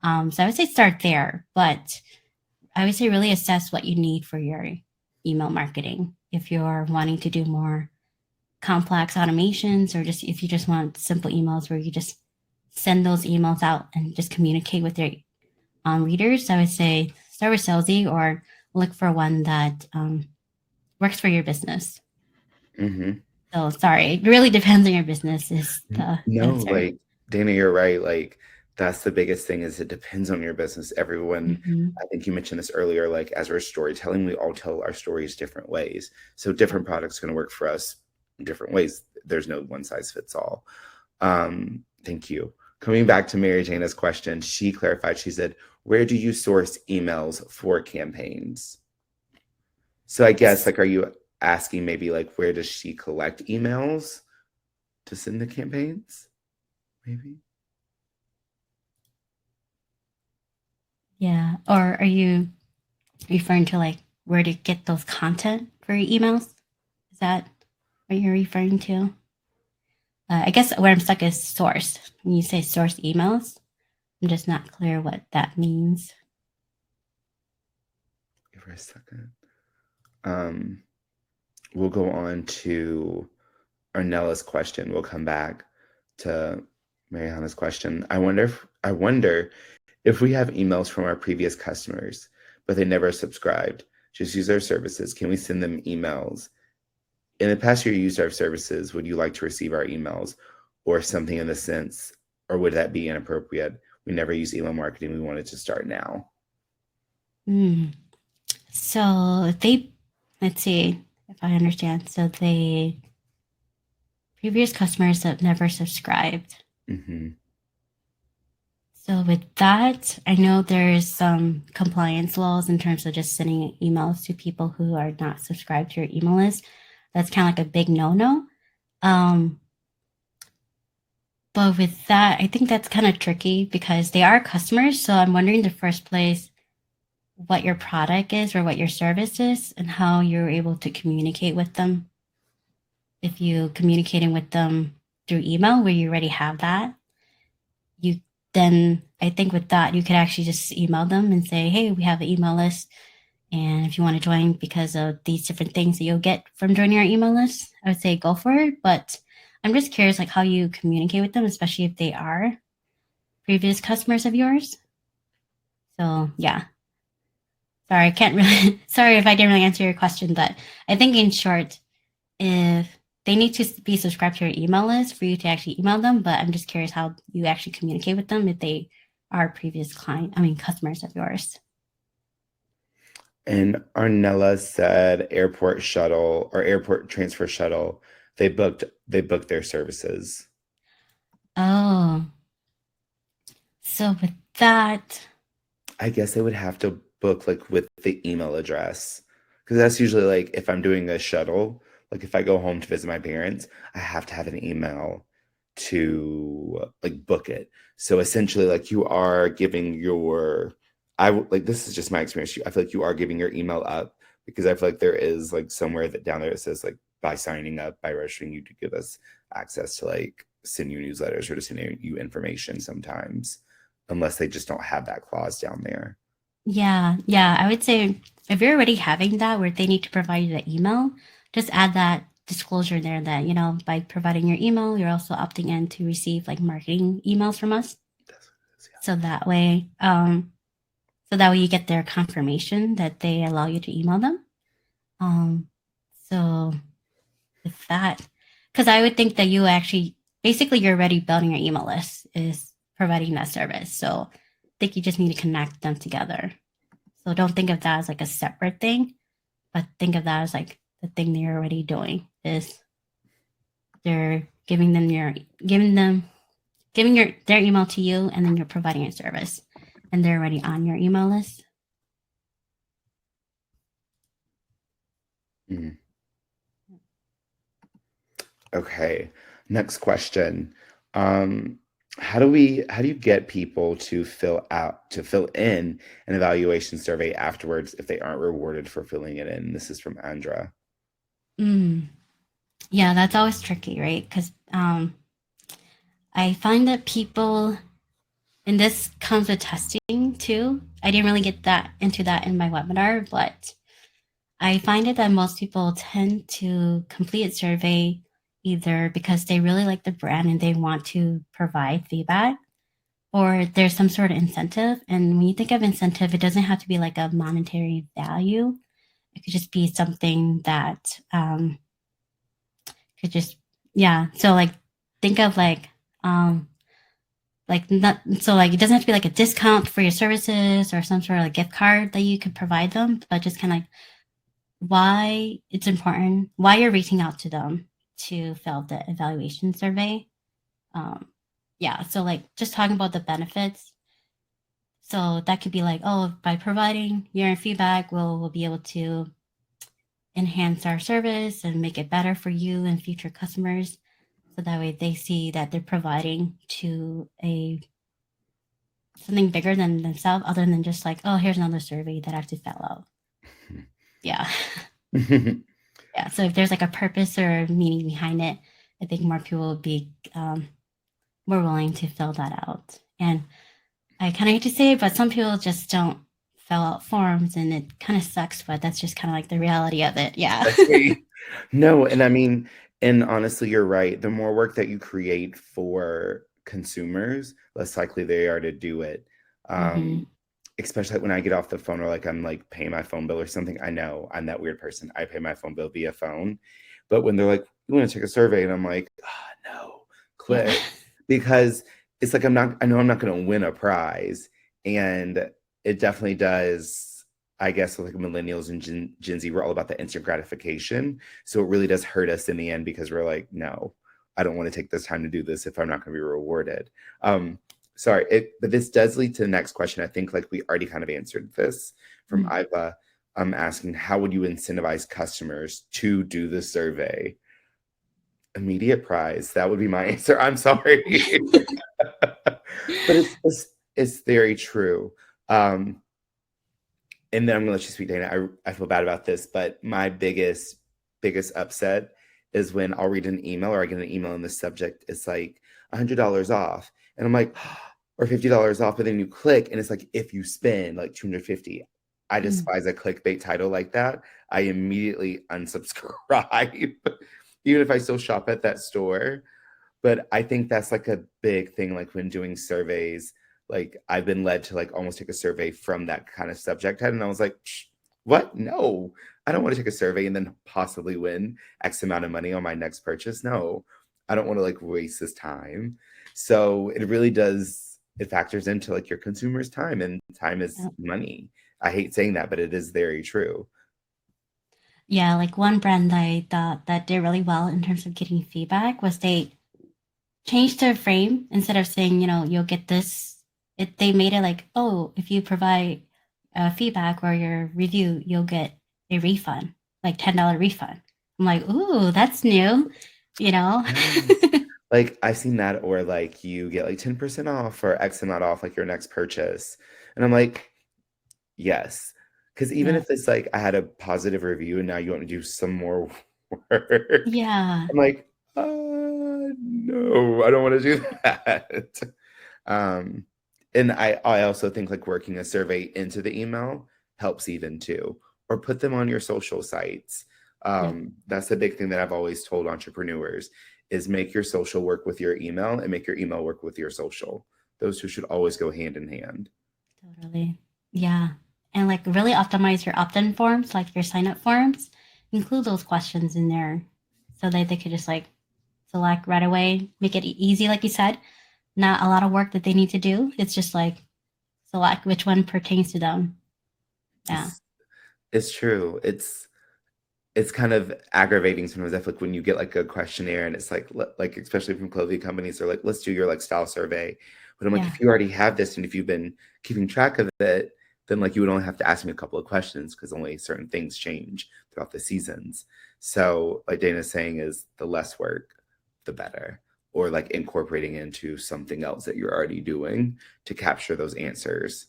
So I would say start there, but I would say really assess what you need for your email marketing. If you're wanting to do more complex automations or just if you just want simple emails where you just send those emails out and just communicate with your readers, I would say start with Salesy or look for one that works for your business. mhm. So sorry, it really depends on your business is the No, answer. like Dana, you're right. Like that's the biggest thing is it depends on your business. Everyone, Mm-hmm. I think you mentioned this earlier, like as we're storytelling, we all tell our stories different ways. So Yeah. different products going to work for us in different ways. There's no one size fits all. Thank you. Coming back to Mary Jana's question, she clarified, she said, where do you source emails for campaigns? So I guess like are you asking maybe like where does she collect emails to send the campaigns? Maybe. Yeah. Or are you referring to like where to get those content for your emails? Is that what you're referring to? I guess where I'm stuck is source. When you say source emails, I'm just not clear what that means. Give her a second. Um, we'll go on to Arnella's question. We'll come back to Mariana's question. I wonder if we have emails from our previous customers, but they never subscribed, just use our services. Can we send them emails? In the past year, you used our services. Would you like to receive our emails or something in the sense, or would that be inappropriate? We never use email marketing. We wanted to start now. Hmm. So if they, let's see if I understand. So the previous customers that never subscribed. Hmm. So with that, I know there's some compliance laws in terms of just sending emails to people who are not subscribed to your email list. That's kind of like a big no-no. Um, but with that, I think that's kind of tricky because they are customers. So I'm wondering in the first place what your product is or what your service is and how you're able to communicate with them. If you communicating with them through email where you already have that, you then I think with that you could actually just email them and say, hey, we have an email list. And if you want to join because of these different things that you'll get from joining our email list, I would say go for it. But I'm just curious like how you communicate with them, especially if they are previous customers of yours. So yeah. Sorry, I can't really sorry if I didn't really answer your question, but I think in short, if they need to be subscribed to your email list for you to actually email them, but I'm just curious how you actually communicate with them if they are previous customers of yours. And Arnella said airport shuttle or airport transfer shuttle. They booked their services. Oh, so with that, I guess they would have to book like with the email address because that's usually like if I'm doing a shuttle, like if I go home to visit my parents, I have to have an email to like book it. So essentially, like you are giving your, like this is just my experience. I feel like you are giving your email up because I feel like there is like somewhere that down there it says like by signing up, by registering, you to give us access to like send you newsletters or to send you information sometimes unless they just don't have that clause down there. yeah, I would say if you're already having that where they need to provide you the email, just add that disclosure there that, you know, by providing your email, you're also opting in to receive like marketing emails from us. That's what it is, yeah. So that way, you get their confirmation that they allow you to email them. Um, so with that, because I would think that you actually, basically, you're already building your email list is providing that service. So I think you just need to connect them together. So don't think of that as like a separate thing, but think of that as like the thing they're already doing is they're giving their email to you, and then you're providing a service, and they're already on your email list. Mm. Okay. Next question. Um, how do you get people to fill in an evaluation survey afterwards if they aren't rewarded for filling it in? This is from Andra. Mm. Yeah, that's always tricky, right? Because I find that people, and this comes with testing too. I didn't really get that into that in my webinar, but I find it that most people tend to complete a survey either because they really like the brand and they want to provide feedback, or there's some sort of incentive. And when you think of incentive, it doesn't have to be like a monetary value. It could just be something that could just, yeah. So like think of um like not, so like it doesn't have to be like a discount for your services or some sort of like gift card that you could provide them, but just kind of like why it's important, why you're reaching out to them to fill the evaluation survey. Um, yeah, so like just talking about the benefits. So that could be like, oh, by providing your feedback, we'll be able to enhance our service and make it better for you and future customers. So that way they see that they're providing to a something bigger than themselves, other than just like, oh, here's another survey that I have to fill out. Yeah. Yeah. So if there's like a purpose or meaning behind it, I think more people will be more willing to fill that out. And I kind of hate to say it, but some people just don't fill out forms, and it kind of sucks, but that's just kind of like the reality of it. Yeah. Agree. No, and I mean, and honestly, you're right. The more work that you create for consumers, less likely they are to do it. Mm-hmm. Especially when I get off the phone or like I'm like paying my phone bill or something. I know I'm that weird person. I pay my phone bill via phone. But when they're like, you want to take a survey? And I'm like, no, Yeah. click. Because it's like I know I'm not gonna win a prize. And it definitely does, I guess with like millennials and Gen Z, we're all about the instant gratification. So it really does hurt us in the end because we're like, no, I don't want to take this time to do this if I'm not gonna be rewarded. Sorry, but this does lead to the next question. I think like we already kind of answered this from Mm. Iva. Asking how would you incentivize customers to do the survey? Immediate prize. That would be my answer. I'm sorry. But it's very true. Um, and then I'm gonna let you speak, Dana. I feel bad about this, but my biggest upset is when I'll read an email or I get an email in the subject. It's like $100 off, and I'm like, or $50 off. But then you click, and it's like if you spend like 250. I Mm. despise a clickbait title like that. I immediately unsubscribe, even if I still shop at that store. But I think that's like a big thing, like when doing surveys, like I've been led to like almost take a survey from that kind of subject head. And I was like, what? No, I don't want to take a survey and then possibly win X amount of money on my next purchase. No, I don't want to like waste this time. So it really does, it factors into like your consumer's time, and time is Yeah. money. I hate saying that, but it is very true. Yeah, like one brand that I thought that did really well in terms of getting feedback was they changed their frame. Instead of saying, you know, you'll get this, they made it like, oh, if you provide feedback or your review, you'll get a refund, like $10 refund. I'm like, ooh, that's new, you know? Yes. Like I've seen that, or like you get like 10% off or X amount off like your next purchase. And I'm like, yes. Because even Yeah. if it's like I had a positive review and now you want to do some more work, Yeah. I'm like, no, I don't want to do that. Um, and I also think like working a survey into the email helps even too, or put them on your social sites. Yep. That's the big thing that I've always told entrepreneurs is make your social work with your email and make your email work with your social. Those two should always go hand in hand. Totally. Yeah. And like really optimize your opt in forms, like your sign up forms. Include those questions in there so that they could just like select right away, make it easy, like you said. Not a lot of work that they need to do. It's just like select which one pertains to them. Yeah. It's, it's true. It's kind of aggravating sometimes. I feel like when you get like a questionnaire and it's like especially from clothing companies, they're like, let's do your like style survey. But I'm like, Yeah. if you already have this and if you've been keeping track of it, then like you would only have to ask me a couple of questions because only certain things change throughout the seasons. So like Dana's saying is the less work, the better. Or like incorporating into something else that you're already doing to capture those answers.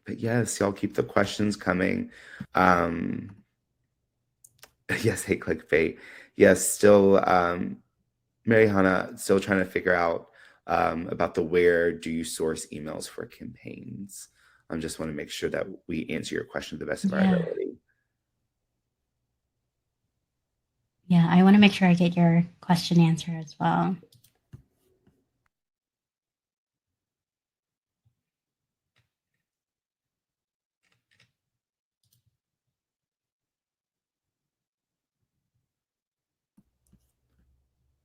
But yes, y'all keep the questions coming. Um, yes, hate clickbait. Yes, still, Mary Hannah, still trying to figure out about the where do you source emails for campaigns. I just want to make sure that we answer your question to the best of our Yeah. ability. Yeah. I want to make sure I get your question answered as well.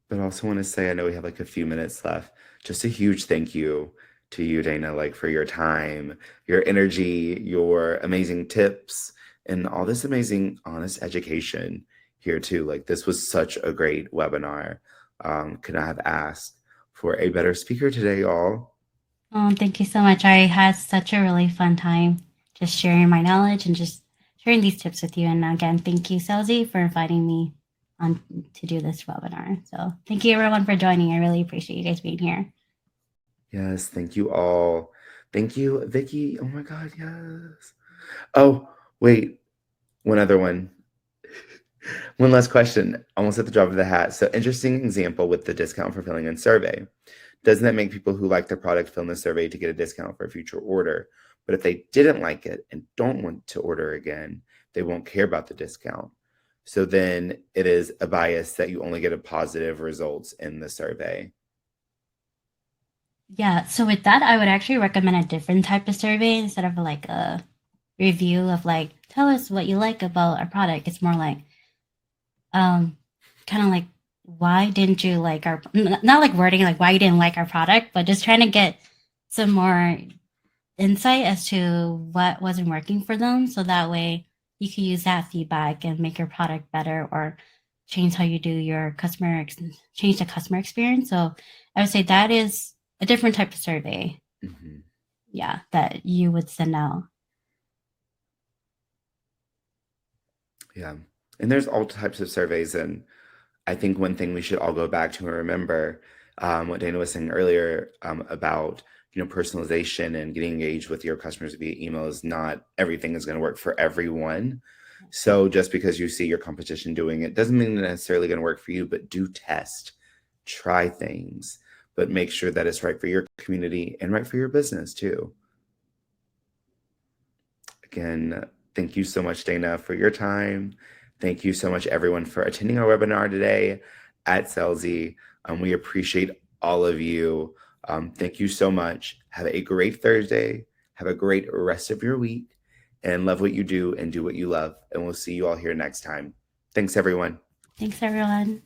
But I also want to say, I know we have like a few minutes left. Just a huge thank you to you, Dana, like for your time, your energy, your amazing tips, and all this amazing, honest education here too. Like this was such a great webinar. Could not have asked for a better speaker today, y'all. Thank you so much. I had such a really fun time just sharing my knowledge and just sharing these tips with you. And again, thank you, Selzy, for inviting me on to do this webinar. So thank you everyone for joining. I really appreciate you guys being here. Yes, thank you all. Thank you, Vicky. Oh my God, yes. Oh, wait, one other one. One last question, almost at the drop of the hat. So, interesting example with the discount for filling in survey. Doesn't that make people who like the product fill in the survey to get a discount for a future order? But if they didn't like it and don't want to order again, they won't care about the discount. So then it is a bias that you only get a positive results in the survey. Yeah. So with that, I would actually recommend a different type of survey instead of like a review of like, tell us what you like about our product. It's more like, um, kind of like, why didn't you like our, not like wording like why you didn't like our product, but just trying to get some more insight as to what wasn't working for them so that way you can use that feedback and make your product better or change how you do your change the customer experience. So I would say that is a different type of survey, Mhm. yeah, that you would send out. Yeah. And there's all types of surveys. And I think one thing we should all go back to and remember what Dana was saying earlier about personalization and getting engaged with your customers via email is not everything is going to work for everyone. So just because you see your competition doing it doesn't mean it's necessarily going to work for you, but do test, try things, but make sure that it's right for your community and right for your business too. Again, thank you so much, Dana, for your time. Thank you so much, everyone, for attending our webinar today at Celzy. We appreciate all of you. Thank you so much. Have a great Thursday. Have a great rest of your week and love what you do and do what you love. And we'll see you all here next time. Thanks, everyone. Thanks, everyone.